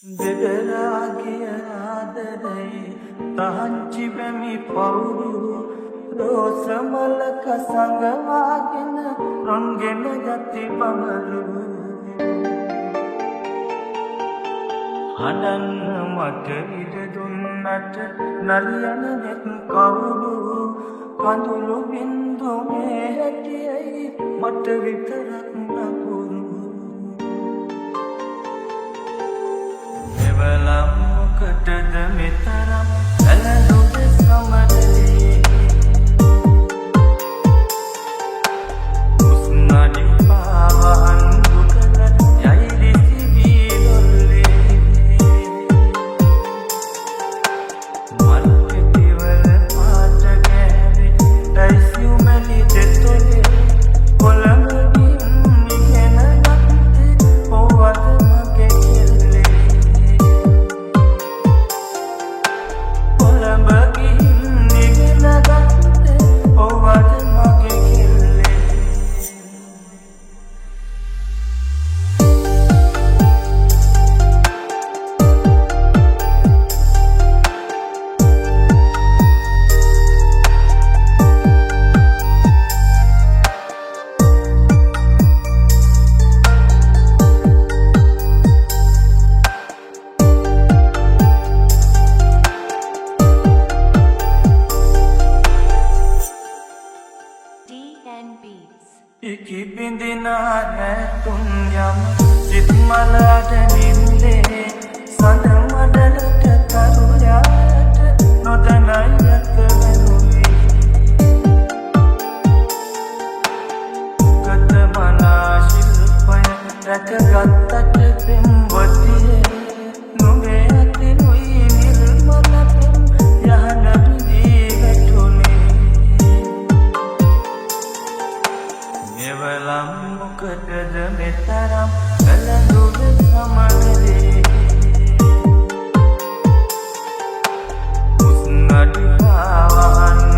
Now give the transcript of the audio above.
දෙදරාගිය ආදරේ තහංචි බැමි පවුරු රෝසමලක සඟවාගෙන රොන්ගෙන ගති බමලු හඬන්න මට ඉඩ දුන්නට නලියන නෙත් කවුරු කඳුළු බින්දු මේ හැටියයි මට විතරක් නපුරු එවලම් මොකටද මෙතරම් ඇලඳුද සමරේ උස්නඩි පාවහන් දුකල යයි දිසි වීදොල්ලේ මල්පෙතිවල පාට ගෑවේ ඩයිසියුමලි දෙතොලේ කොළඹින් නිගෙන ගත්තේ ඔව්වද මගේ කෙල්ලේ කොළඹින් නිගෙන ගත්තේ ඔව්වද මගේ කෙල්ලේ DN Beats. ඉකි බිඳිනා නැතුම් යම සිත් මලට නින්දේ සඳ මඩලට තරුයාට නොදනයි යකවනුයි ගත මනා ශිල්පය රැකගත්තට පෙම්වතියේ නුඹේ අතිනුයි නිර්මල පෙම් යහන බිදී වැටුනේ එවලම් මොකටද මෙතරම් ඇලඳුද සමරේ උස්නඩි පාවහන්